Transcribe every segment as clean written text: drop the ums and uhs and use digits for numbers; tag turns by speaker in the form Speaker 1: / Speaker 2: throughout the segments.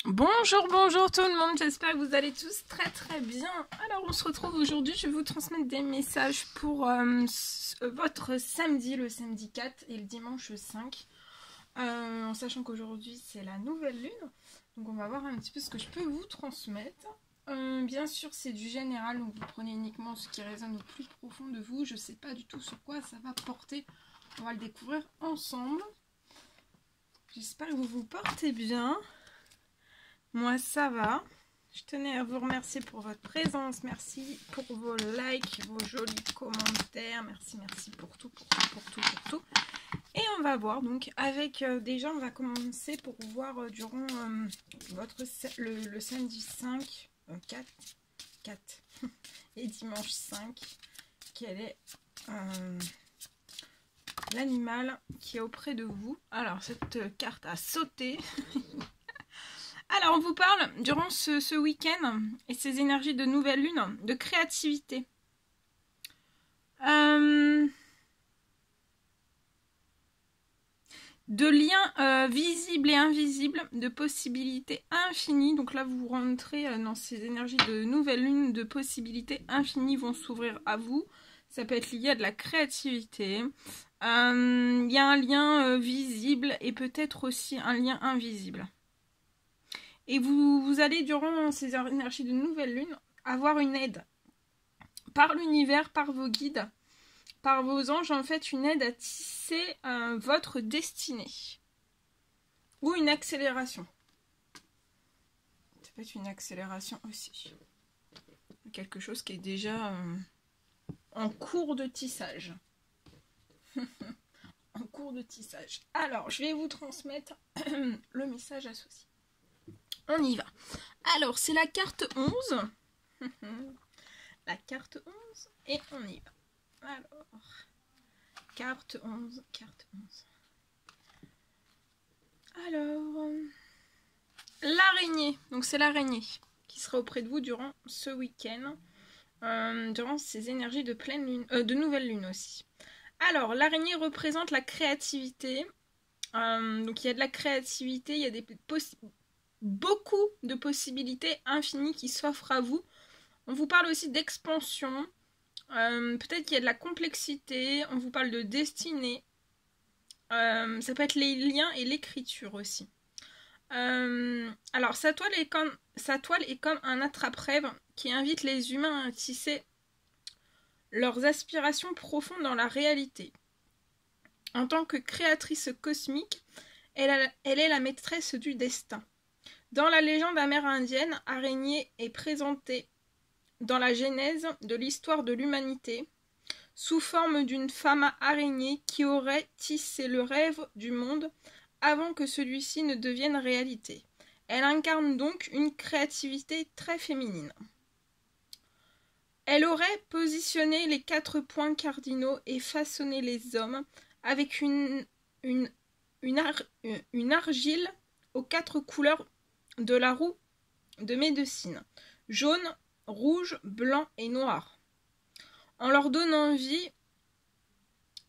Speaker 1: Bonjour, bonjour tout le monde, j'espère que vous allez tous très bien. Alors on se retrouve aujourd'hui, je vais vous transmettre des messages pour votre samedi, le samedi 4 et le dimanche 5. En sachant qu'aujourd'hui c'est la nouvelle lune, donc on va voir un petit peu ce que je peux vous transmettre. Bien sûr c'est du général, donc vous prenez uniquement ce qui résonne au plus profond de vous. Je sais pas du tout sur quoi ça va porter, on va le découvrir ensemble. J'espère que vous vous portez bien. Moi ça va. Je tenais à vous remercier pour votre présence, merci pour vos likes, vos jolis commentaires, merci pour tout. Et on va voir donc avec déjà on va commencer pour voir durant le samedi 5, 4 et dimanche 5, quel est l'animal qui est auprès de vous. Alors cette carte a sauté. Alors, on vous parle, durant ce week-end et ces énergies de nouvelle lune, de créativité. De liens visibles et invisibles, de possibilités infinies. Donc là, vous rentrez dans ces énergies de nouvelle lune, de possibilités infinies vont s'ouvrir à vous. Ça peut être lié à de la créativité. Il y a un lien visible et peut-être aussi un lien invisible. Et vous allez, durant ces énergies de nouvelle lune, avoir une aide par l'univers, par vos guides, par vos anges, en fait, une aide à tisser votre destinée. Ou une accélération. Ça peut être une accélération aussi. Quelque chose qui est déjà en cours de tissage. En cours de tissage. Alors, je vais vous transmettre le message associé. On y va. Alors, c'est la carte 11. La carte 11. Et on y va. Alors, carte 11. Alors, l'araignée. Donc, c'est l'araignée qui sera auprès de vous durant ce week-end. Durant ces énergies de pleine lune, de nouvelle lune aussi. Alors, l'araignée représente la créativité. Donc, il y a de la créativité, il y a beaucoup de possibilités infinies qui s'offrent à vous. On vous parle aussi d'expansion. Peut-être qu'il y a de la complexité. On vous parle de destinée. Ça peut être les liens et l'écriture aussi. Alors, sa toile est comme un attrape-rêve qui invite les humains à tisser leurs aspirations profondes dans la réalité. En tant que créatrice cosmique, elle est la maîtresse du destin. Dans la légende amérindienne, araignée est présentée dans la genèse de l'histoire de l'humanité sous forme d'une femme araignée qui aurait tissé le rêve du monde avant que celui-ci ne devienne réalité. Elle incarne donc une créativité très féminine. Elle aurait positionné les 4 points cardinaux et façonné les hommes avec une argile aux 4 couleurs de la roue de médecine, jaune, rouge, blanc et noir. En leur donnant vie,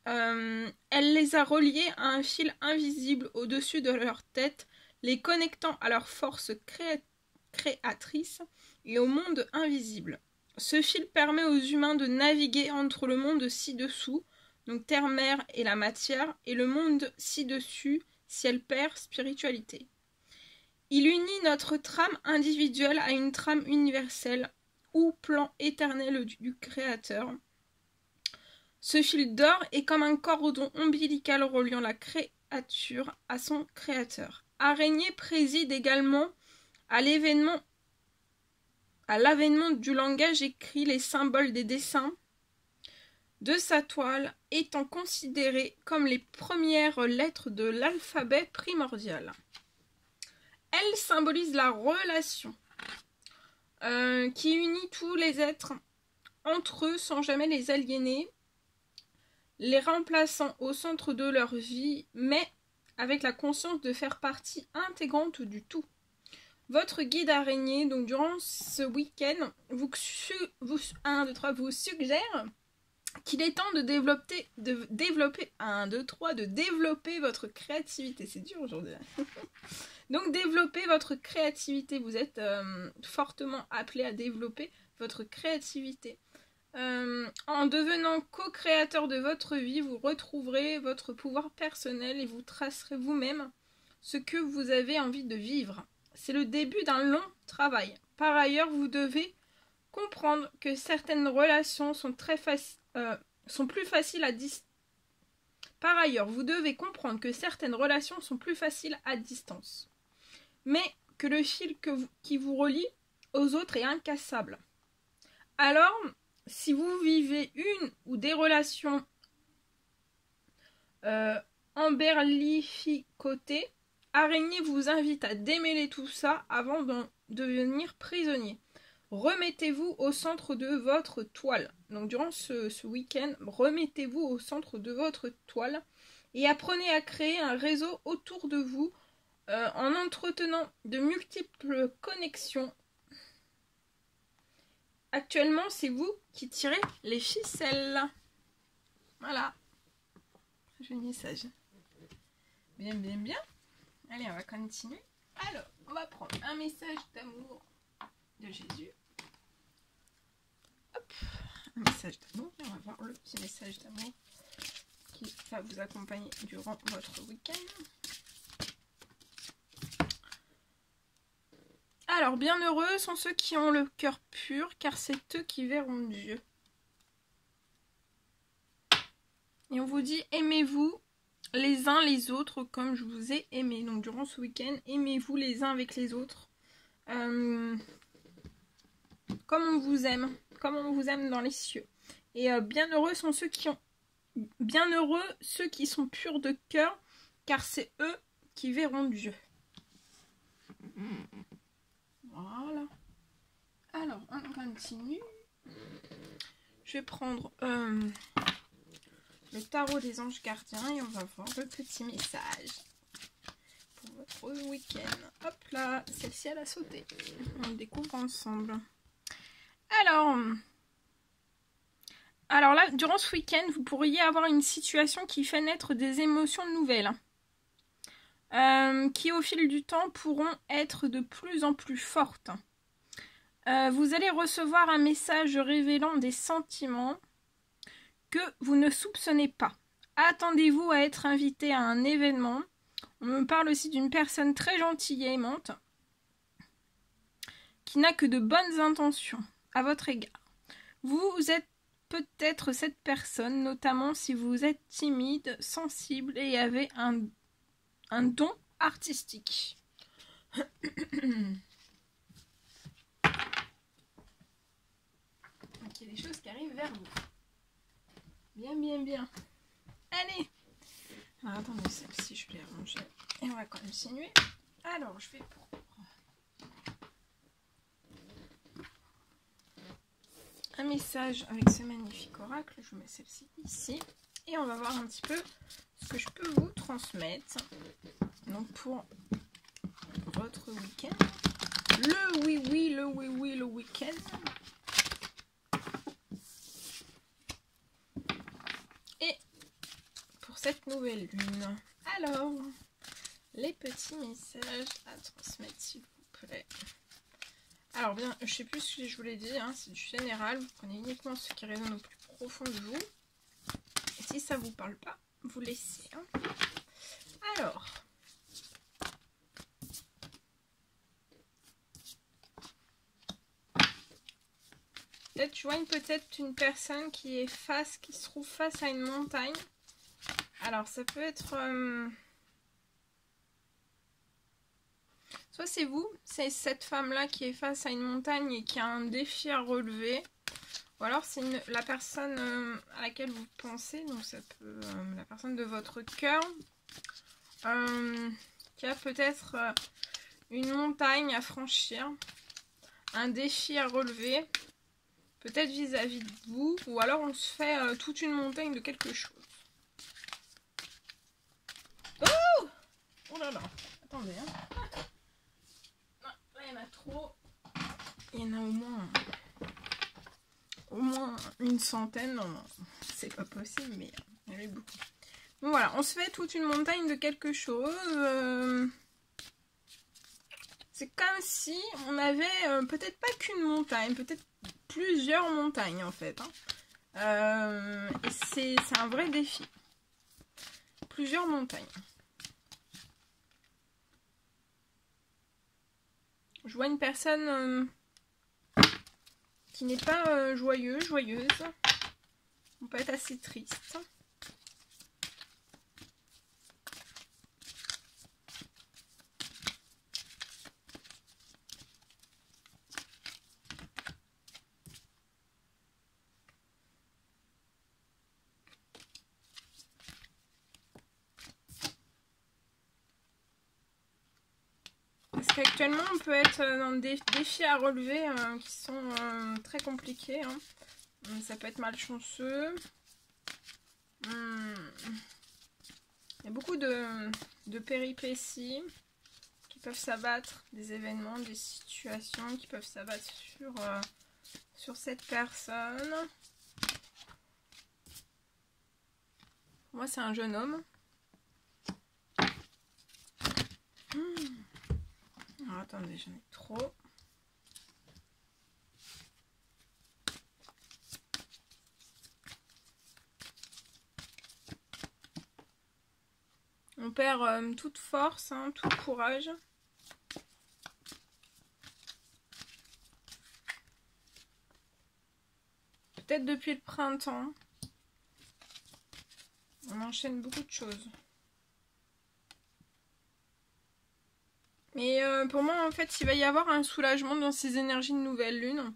Speaker 1: elle les a reliés à un fil invisible au-dessus de leur tête, les connectant à leur force créatrice et au monde invisible. Ce fil permet aux humains de naviguer entre le monde ci-dessous, donc terre-mer et la matière, et le monde ci-dessus, ciel-père, spiritualité. Il unit notre trame individuelle à une trame universelle ou plan éternel du Créateur. Ce fil d'or est comme un cordon ombilical reliant la créature à son Créateur. Araignée préside également à l'avènement du langage écrit, les symboles des dessins de sa toile étant considérés comme les premières lettres de l'alphabet primordial. Elle symbolise la relation qui unit tous les êtres entre eux sans jamais les aliéner, les remplaçant au centre de leur vie, mais avec la conscience de faire partie intégrante du tout. Votre guide araignée, donc durant ce week-end, vous suggère qu'il est temps de développer votre créativité. C'est dur aujourd'hui. Donc développez votre créativité. Vous êtes fortement appelé à développer votre créativité. En devenant co-créateur de votre vie, vous retrouverez votre pouvoir personnel et vous tracerez vous-même ce que vous avez envie de vivre. C'est le début d'un long travail. Par ailleurs, vous devez comprendre que certaines relations sont plus faciles à distance. Par ailleurs, vous devez comprendre que certaines relations sont plus faciles à distance, mais que le fil qui vous relie aux autres est incassable. Alors, si vous vivez une ou des relations emberlificotées, Araignée vous invite à démêler tout ça avant d'en devenir prisonnier. Remettez-vous au centre de votre toile. Donc durant ce week-end, remettez-vous au centre de votre toile et apprenez à créer un réseau autour de vous en entretenant de multiples connexions. Actuellement, c'est vous qui tirez les ficelles. Voilà. Joli message. Bien, bien, bien. Allez, on va continuer. Alors, on va prendre un message d'amour de Jésus. Hop, un message d'amour. Et on va voir le petit message d'amour qui va vous accompagner durant votre week-end. Alors, bienheureux sont ceux qui ont le cœur pur, car c'est eux qui verront Dieu. Et on vous dit, aimez-vous les uns les autres comme je vous ai aimé. Donc, durant ce week-end, aimez-vous les uns avec les autres. Comme on vous aime dans les cieux. Et bienheureux sont ceux qui sont purs de cœur, car c'est eux qui verront Dieu. Voilà. Alors, on continue. Je vais prendre le tarot des anges gardiens et on va voir le petit message pour votre week-end. Hop là, celle-ci elle a sauté. On le découvre ensemble. Alors là, durant ce week-end, vous pourriez avoir une situation qui fait naître des émotions nouvelles. Qui au fil du temps pourront être de plus en plus fortes. Vous allez recevoir un message révélant des sentiments que vous ne soupçonnez pas. Attendez-vous à être invité à un événement. On me parle aussi d'une personne très gentille et aimante qui n'a que de bonnes intentions à votre égard. Vous êtes peut-être cette personne, notamment si vous êtes timide, sensible et avez un don artistique. Ok, des choses qui arrivent vers vous. Bien, bien, bien. Allez. Alors, attendez, celle-ci, je vais la ranger. Et on va continuer. Alors, je vais prendre un message avec ce magnifique oracle. Je mets celle-ci ici. Et on va voir un petit peu ce que je peux vous transmettre. Donc pour votre week-end. Le oui, le week-end. Et pour cette nouvelle lune. Alors, les petits messages à transmettre s'il vous plaît. Alors bien, je sais plus ce que je vous l'ai dit, hein, c'est du général. Vous prenez uniquement ce qui résonne au plus profond de vous. Et si ça vous parle pas, vous laissez. Hein. Alors. Peut-être, je vois peut-être une personne qui se trouve face à une montagne. Alors, ça peut être... soit c'est vous, c'est cette femme-là qui est face à une montagne et qui a un défi à relever. Ou alors c'est la personne à laquelle vous pensez, donc ça peut... la personne de votre cœur, qui a peut-être une montagne à franchir, un défi à relever. Peut-être vis-à-vis de vous, ou alors on se fait toute une montagne de quelque chose. Oh! Oh là là! Attendez, hein. Non, là il y en a trop. Il y en a au moins une centaine. Non, non, c'est pas possible, mais il y en avait beaucoup. Donc voilà, on se fait toute une montagne de quelque chose. si on avait peut-être pas qu'une montagne, peut-être plusieurs montagnes en fait. Hein. Et c'est un vrai défi. Plusieurs montagnes. Je vois une personne qui n'est pas joyeuse. On peut être assez triste. Parce qu'actuellement, on peut être dans des défis à relever qui sont très compliqués. Hein. Ça peut être malchanceux. Il y a beaucoup de péripéties qui peuvent s'abattre, des événements, des situations qui peuvent s'abattre sur cette personne. Pour moi, c'est un jeune homme. Alors, attendez, j'en ai trop. On perd toute force, hein, tout courage. Peut-être depuis le printemps. On enchaîne beaucoup de choses. Mais pour moi, en fait, il va y avoir un soulagement dans ces énergies de nouvelle lune.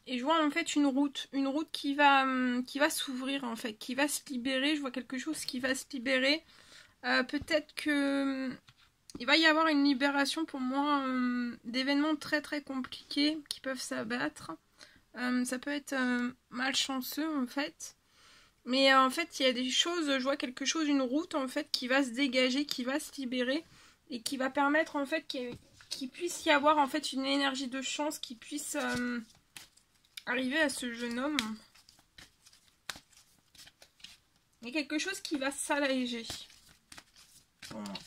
Speaker 1: Et je vois en fait une route qui va s'ouvrir en fait, qui va se libérer. Je vois quelque chose qui va se libérer. Peut-être que il va y avoir une libération pour moi d'événements très très compliqués qui peuvent s'abattre. Ça peut être malchanceux en fait. Mais en fait, il y a des choses, je vois quelque chose, une route en fait qui va se dégager, qui va se libérer et qui va permettre en fait qu'il puisse y avoir en fait une énergie de chance qui puisse arriver à ce jeune homme. Il y a quelque chose qui va s'alléger pour moi.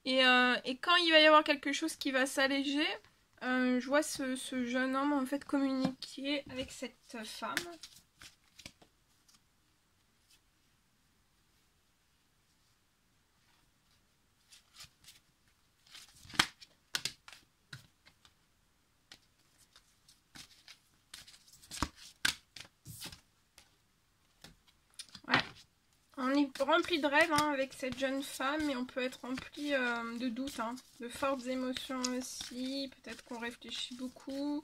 Speaker 1: Et quand il va y avoir quelque chose qui va s'alléger, je vois ce jeune homme en fait communiquer avec cette femme. Ouais. On est rempli de rêves hein, avec cette jeune femme, mais on peut être rempli de doutes, hein, de fortes émotions aussi. Peut-être qu'on réfléchit beaucoup.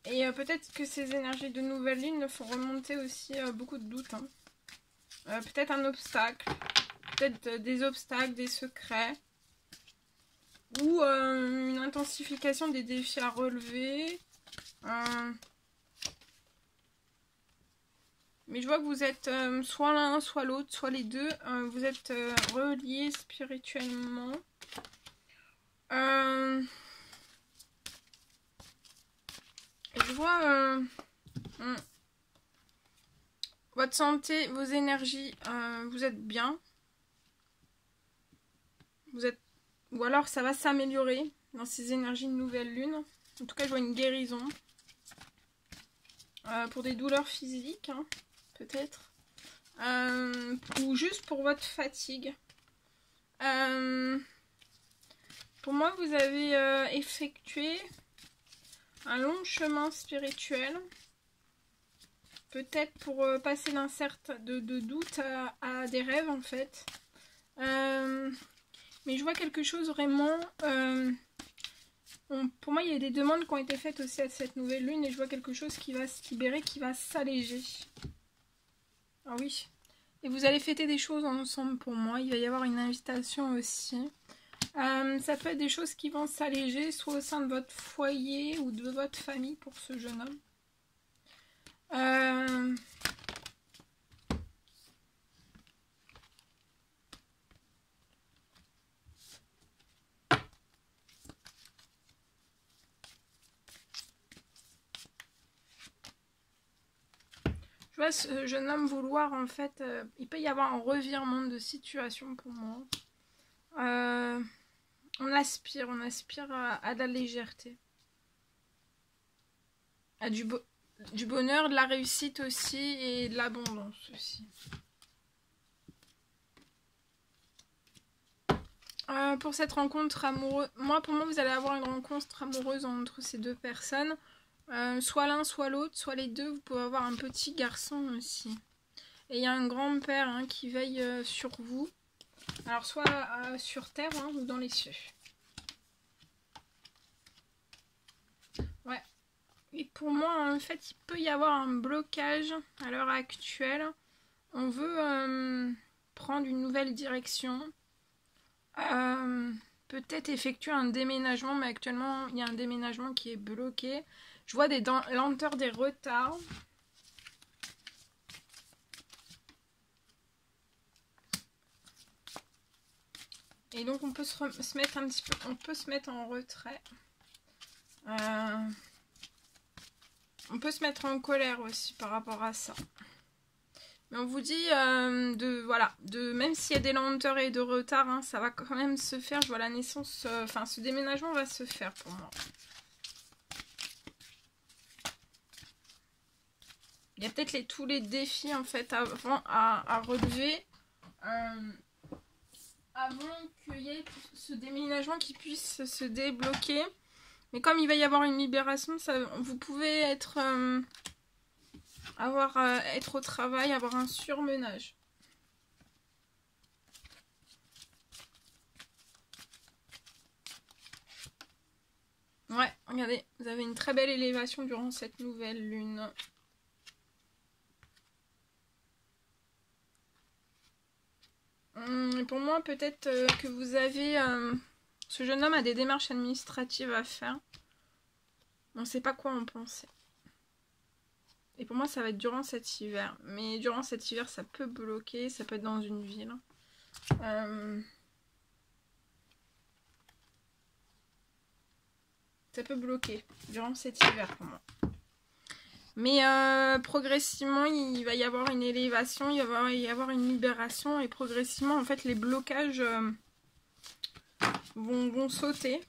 Speaker 1: Et peut-être que ces énergies de nouvelle lune font remonter aussi beaucoup de doutes. Hein. Peut-être un obstacle, peut-être des obstacles, des secrets. Ou une intensification des défis à relever. Mais je vois que vous êtes soit l'un, soit l'autre, soit les deux. Vous êtes reliés spirituellement. Je vois votre santé, vos énergies, vous êtes bien. Vous êtes, ou alors ça va s'améliorer dans ces énergies de nouvelle lune. En tout cas, je vois une guérison. Pour des douleurs physiques, hein, peut-être. Ou juste pour votre fatigue. Pour moi, vous avez effectué un long chemin spirituel. Peut-être pour passer d'un certain de doute à des rêves, en fait. Mais je vois quelque chose vraiment... pour moi, il y a des demandes qui ont été faites aussi à cette nouvelle lune. Et je vois quelque chose qui va se libérer, qui va s'alléger. Ah oui. Et vous allez fêter des choses ensemble pour moi. Il va y avoir une invitation aussi. Ça peut être des choses qui vont s'alléger, soit au sein de votre foyer ou de votre famille pour ce jeune homme. vois ce jeune homme vouloir, en fait, il peut y avoir un revirement de situation pour moi. On aspire à de la légèreté. À du bonheur, de la réussite aussi et de l'abondance aussi. Pour cette rencontre amoureuse, pour moi, vous allez avoir une rencontre amoureuse entre ces deux personnes. Soit l'un, soit l'autre, soit les deux. Vous pouvez avoir un petit garçon aussi. Et il y a un grand-père hein, qui veille sur vous. Alors, soit sur terre hein, ou dans les cieux. Ouais. Et pour moi, en fait, il peut y avoir un blocage à l'heure actuelle. On veut prendre une nouvelle direction. Peut-être effectuer un déménagement, mais actuellement, il y a un déménagement qui est bloqué. Je vois des lenteurs, des retards. Et donc, on peut se mettre un petit peu, on peut se mettre en retrait. On peut se mettre en colère aussi par rapport à ça. Mais on vous dit même s'il y a des lenteurs et de retard, hein, ça va quand même se faire. Je vois la naissance, ce déménagement va se faire pour moi. Il y a peut-être tous les défis en fait avant à relever. Avant qu'il y ait ce déménagement qui puisse se débloquer. Mais comme il va y avoir une libération, vous pouvez être au travail, avoir un surmenage. Ouais, regardez, vous avez une très belle élévation durant cette nouvelle lune. Et pour moi, peut-être que vous avez... ce jeune homme a des démarches administratives à faire. On ne sait pas quoi en penser. Et pour moi, ça va être durant cet hiver. Mais durant cet hiver, ça peut bloquer. Ça peut être dans une ville. Ça peut bloquer durant cet hiver pour moi. Mais progressivement, il va y avoir une élévation. Il va y avoir une libération. Et progressivement, en fait, les blocages vont sauter.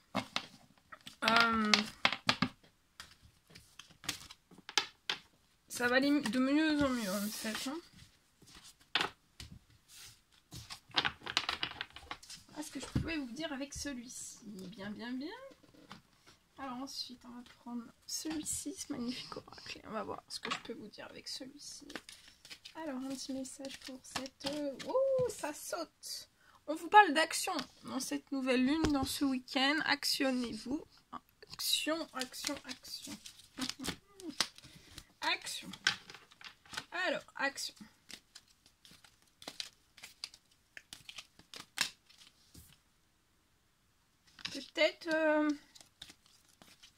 Speaker 1: Ça va aller de mieux en mieux en fait. Ce que je pouvais vous dire avec celui-ci. Bien. Alors ensuite, on va prendre celui-ci, ce magnifique oracle. Et on va voir ce que je peux vous dire avec celui-ci. Alors, un petit message pour cette... Oh, ça saute! On vous parle d'action dans cette nouvelle lune, dans ce week-end. Actionnez-vous. Action. Action. Alors, action.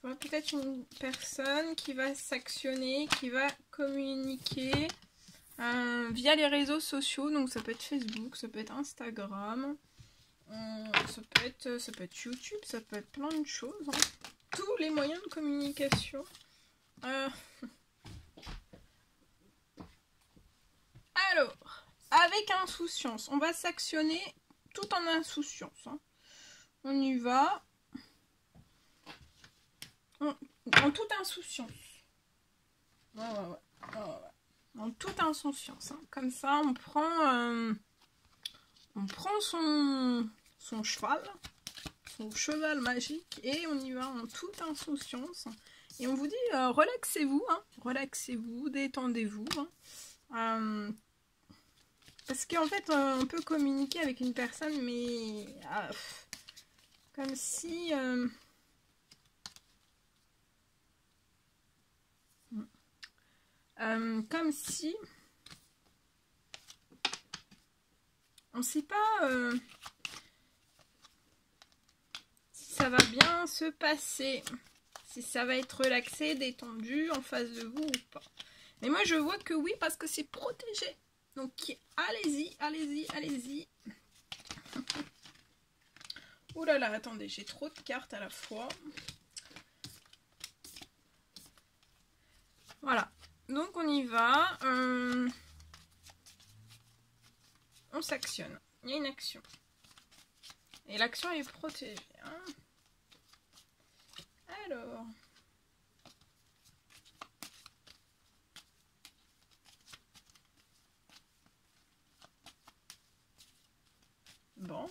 Speaker 1: Peut-être une personne qui va s'actionner, qui va communiquer via les réseaux sociaux. Donc ça peut être Facebook, ça peut être Instagram, ça peut être YouTube, ça peut être plein de choses. Hein. Tous les moyens de communication. Alors, avec insouciance, on va s'actionner tout en insouciance. Hein. On y va. En toute insouciance. Ouais. En toute insouciance. Hein. Comme ça, on prend son cheval magique et on y va en toute insouciance. Et on vous dit, relaxez-vous, hein. Relaxez-vous, détendez-vous. Hein. Parce qu'en fait, on peut communiquer avec une personne, mais comme si... comme si on ne sait pas si ça va bien se passer, si ça va être relaxé, détendu en face de vous ou pas. Mais moi je vois que oui, parce que c'est protégé. Donc allez-y. Ouh là là, attendez, j'ai trop de cartes à la fois. Voilà. donc on y va. On s'actionne. Il y a une action. Et l'action est protégée. Hein. Alors. Bon.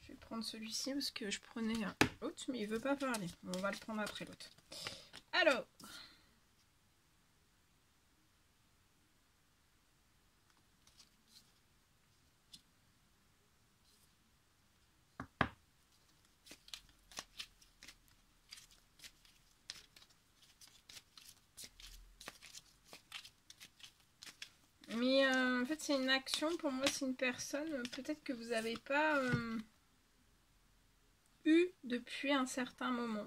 Speaker 1: Je vais prendre celui-ci parce que je prenais l'autre, mais il veut pas parler. On va le prendre après l'autre. Alors. Mais en fait, c'est une action. Pour moi, c'est une personne. Peut-être que vous n'avez pas eu depuis un certain moment.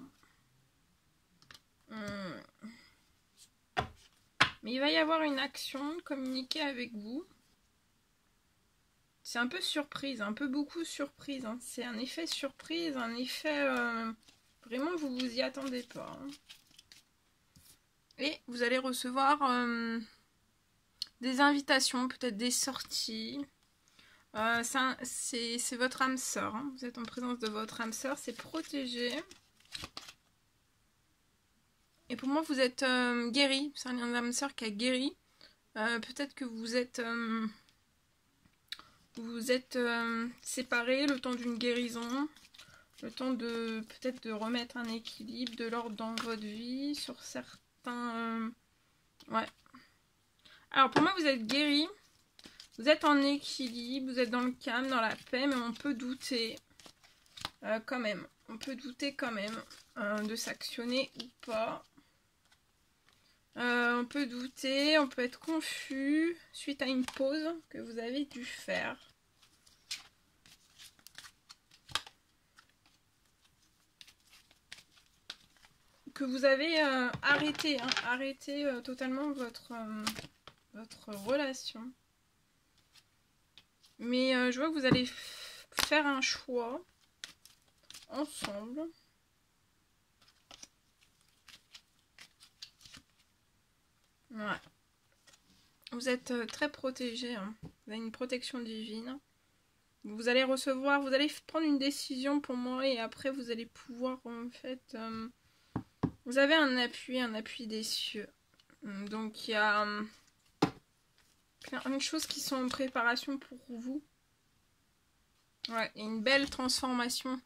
Speaker 1: Mais il va y avoir une action communiquée avec vous. C'est un peu surprise, un peu beaucoup surprise. Hein. C'est un effet surprise, un effet... vraiment, vous vous y attendez pas. Hein. Et vous allez recevoir... des invitations, peut-être des sorties. C'est votre âme sœur. Hein. Vous êtes en présence de votre âme sœur. C'est protégé. Et pour moi, vous êtes guéri. C'est un lien d'âme sœur qui a guéri. Peut-être que vous êtes séparés le temps d'une guérison. Le temps de peut-être de remettre un équilibre, de l'ordre dans votre vie. Sur certains... ouais. Alors pour moi vous êtes guéri, vous êtes en équilibre, vous êtes dans le calme, dans la paix, mais on peut douter quand même. On peut douter quand même de s'actionner ou pas. On peut douter, on peut être confus suite à une pause que vous avez dû faire. Que vous avez arrêté, hein, arrêté totalement votre relation. Mais je vois que vous allez faire un choix ensemble. Ouais. Vous êtes très protégé. Hein. Vous avez une protection divine. Vous allez recevoir, vous allez prendre une décision pour moi et après vous allez pouvoir en fait... vous avez un appui des cieux. Donc il y a... plein de choses qui sont en préparation pour vous. Ouais, et une belle transformation.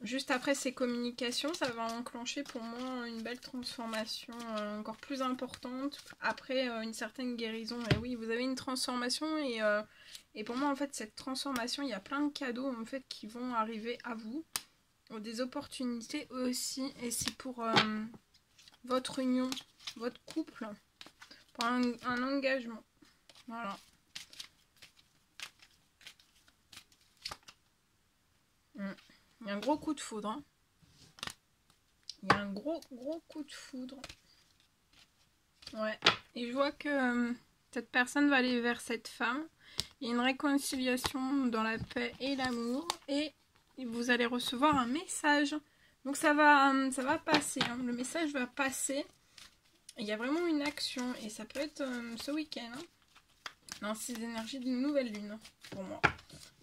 Speaker 1: Juste après ces communications, ça va enclencher pour moi une belle transformation encore plus importante. Après une certaine guérison. Et oui, vous avez une transformation et pour moi en fait cette transformation, il y a plein de cadeaux en fait qui vont arriver à vous. Des opportunités aussi. Et c'est pour votre union, votre couple. Pour un engagement. Voilà. Il y a un gros coup de foudre. Hein. Il y a un gros coup de foudre. Ouais. Et je vois que cette personne va aller vers cette femme. Il y a une réconciliation dans la paix et l'amour. Et vous allez recevoir un message. Donc ça va passer. Hein. Le message va passer. Il y a vraiment une action. Et ça peut être ce week-end. Hein. Dans ces énergies d'une nouvelle lune. Pour moi.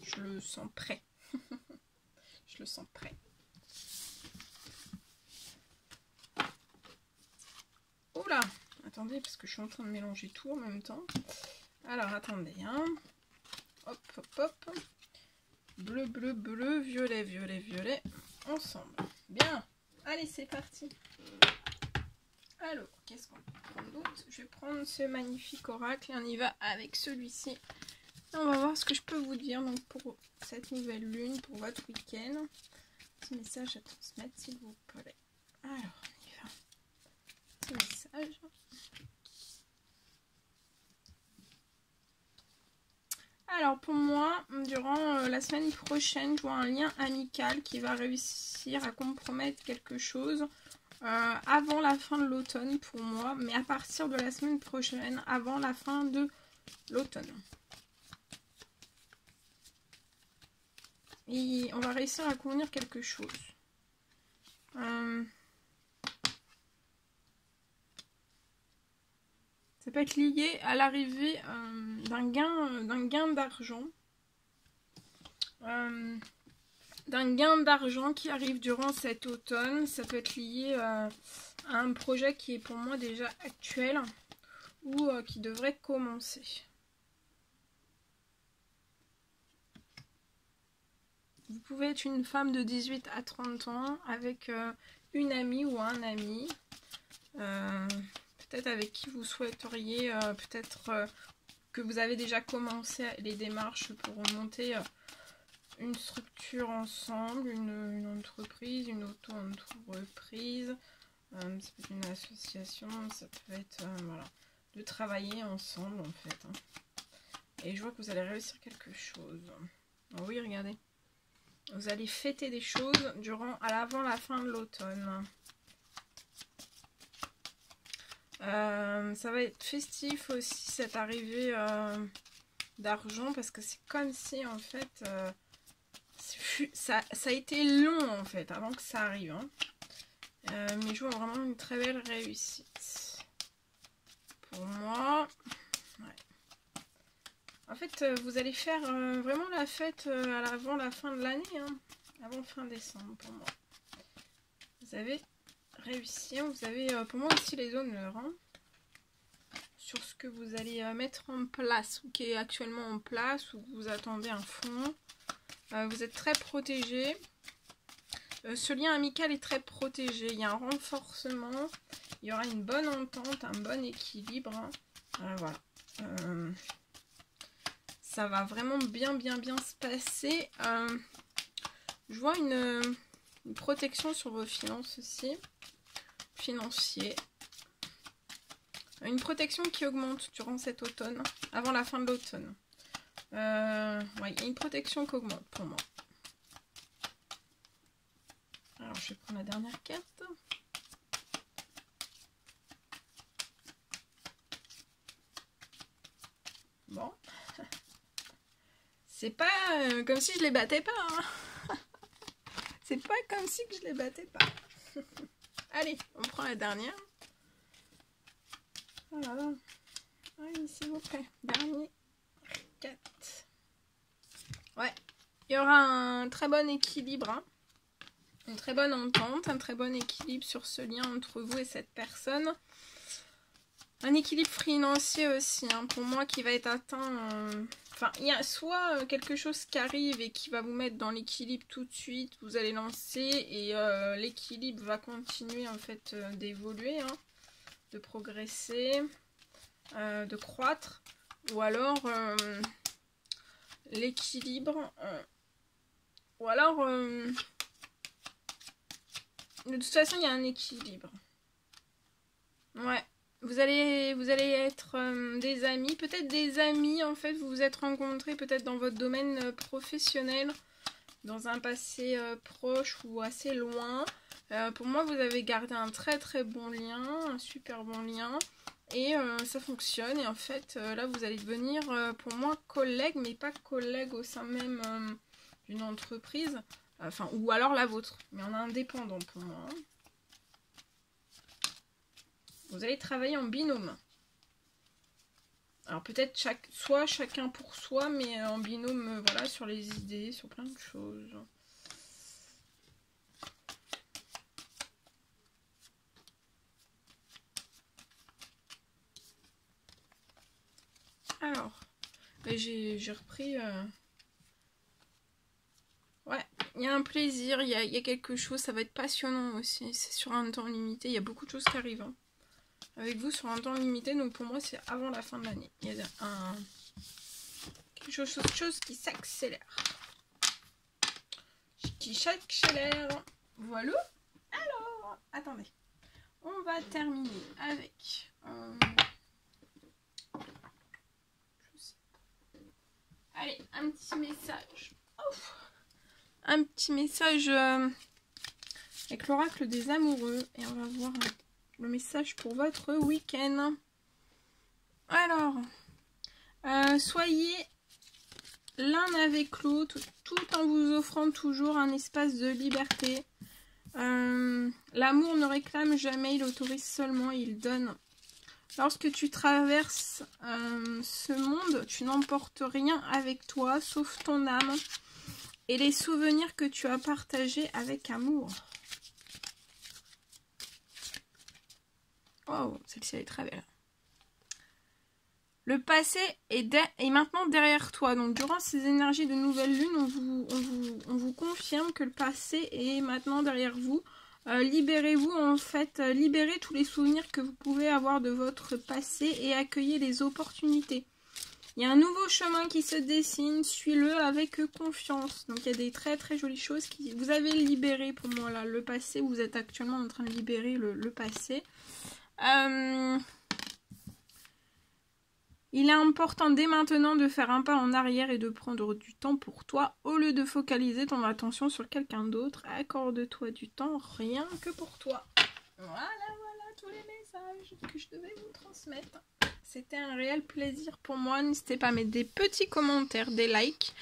Speaker 1: Je le sens prêt. Je le sens prêt. Oula! Attendez, parce que je suis en train de mélanger tout en même temps. Alors, attendez. Hein. Hop, hop, hop. Bleu, bleu, bleu, violet, violet, violet. Ensemble. Bien. Allez, c'est parti. Alors, qu'est-ce qu'on peut prendre d'autre? Je vais prendre ce magnifique oracle et on y va avec celui-ci. On va voir ce que je peux vous dire donc pour cette nouvelle lune, pour votre week-end. Petit message à transmettre, s'il vous plaît. Alors, on y va. Petit message. Alors, pour moi, durant la semaine prochaine, je vois un lien amical qui va réussir à compromettre quelque chose avant la fin de l'automne pour moi, mais à partir de la semaine prochaine, avant la fin de l'automne. Et on va réussir à convenir quelque chose. Ça peut être lié à l'arrivée d'un gain d'argent. D'un gain d'argent qui arrive durant cet automne. Ça peut être lié à un projet qui est pour moi déjà actuel ou qui devrait commencer. Vous pouvez être une femme de 18 à 30 ans avec une amie ou un ami. Peut-être avec qui vous souhaiteriez, peut-être que vous avez déjà commencé les démarches pour monter une structure ensemble, une entreprise, une auto-entreprise. Ça peut être une association, ça peut être voilà, de travailler ensemble en fait. Hein. Et je vois que vous allez réussir quelque chose. Oh oui, regardez. Vous allez fêter des choses avant la fin de l'automne. Ça va être festif aussi cette arrivée d'argent parce que c'est comme si en fait ça a été long en fait avant que ça arrive. Hein. Mais je vois vraiment une très belle réussite. Pour moi, ouais. En fait, vous allez faire vraiment la fête avant la fin de l'année, hein, avant fin décembre pour moi. Vous avez réussi, vous avez pour moi aussi les honneurs hein, sur ce que vous allez mettre en place ou qui est actuellement en place ou que vous attendez un fond. Vous êtes très protégé. Ce lien amical est très protégé. Il y a un renforcement. Il y aura une bonne entente, un bon équilibre. Hein. Voilà. Ça va vraiment bien se passer. Je vois une protection sur vos finances aussi. Financier. Une protection qui augmente durant cet automne, avant la fin de l'automne. Ouais, il y a une protection qui augmente pour moi. Alors, je vais prendre la dernière carte. Bon. C'est pas comme si je les battais pas. Hein. C'est pas comme si je les battais pas. Allez, on prend la dernière. Voilà. Allez, s'il vous plaît. Dernier. 4. Ouais. Il y aura un très bon équilibre. Hein. Une très bonne entente. Un très bon équilibre sur ce lien entre vous et cette personne. Un équilibre financier aussi. Hein, pour moi, qui va être atteint... Enfin, il y a soit quelque chose qui arrive et qui va vous mettre dans l'équilibre tout de suite. Vous allez lancer et l'équilibre va continuer en fait d'évoluer. Hein. De progresser, de croître, ou alors l'équilibre, ou alors de toute façon il y a un équilibre. Ouais, vous allez être des amis, peut-être des amis en fait, vous vous êtes rencontrés peut-être dans votre domaine professionnel, dans un passé proche ou assez loin. Pour moi, vous avez gardé un très bon lien, un super bon lien, et ça fonctionne. Et en fait, là, vous allez devenir, pour moi, collègue, mais pas collègue au sein même d'une entreprise, enfin, ou alors la vôtre, mais en indépendant pour moi. Hein. Vous allez travailler en binôme. Alors peut-être soit chacun pour soi, mais en binôme, voilà, sur les idées, sur plein de choses. Alors, j'ai repris... Ouais, il y a un plaisir, il y a quelque chose, ça va être passionnant aussi. C'est sur un temps limité, il y a beaucoup de choses qui arrivent. Hein. Avec vous sur un temps limité, donc pour moi c'est avant la fin de l'année. Il y a quelque chose qui s'accélère. Qui s'accélère. Voilà. Alors, attendez. On va terminer avec... Allez, un petit message. Ouf. Un petit message avec l'oracle des amoureux. Et on va voir le message pour votre week-end. Alors, soyez l'un avec l'autre, tout en vous offrant toujours un espace de liberté. L'amour ne réclame jamais, il autorise seulement, il donne. Lorsque tu traverses ce monde, tu n'emportes rien avec toi, sauf ton âme et les souvenirs que tu as partagés avec amour. Wow, celle-ci elle est très belle. Le passé est maintenant derrière toi. Donc durant ces énergies de nouvelle lune, on vous confirme que le passé est maintenant derrière vous. Libérez-vous en fait, libérez tous les souvenirs que vous pouvez avoir de votre passé et accueillez les opportunités. Il y a un nouveau chemin qui se dessine, suis-le avec confiance. Donc il y a des très très jolies choses qui vous avez libéré pour moi là, le passé. Vous êtes actuellement en train de libérer le passé. Il est important dès maintenant de faire un pas en arrière et de prendre du temps pour toi au lieu de focaliser ton attention sur quelqu'un d'autre. Accorde-toi du temps rien que pour toi. Voilà tous les messages que je devais vous transmettre. C'était un réel plaisir pour moi. N'hésitez pas à mettre des petits commentaires, des likes,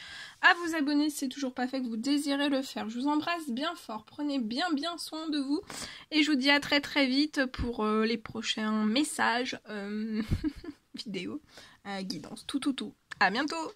Speaker 1: à vous abonner si c'est toujours pas fait, que vous désirez le faire. Je vous embrasse bien fort. Prenez bien soin de vous. Et je vous dis à très vite pour les prochains messages. Vidéo, guidance, tout. À bientôt!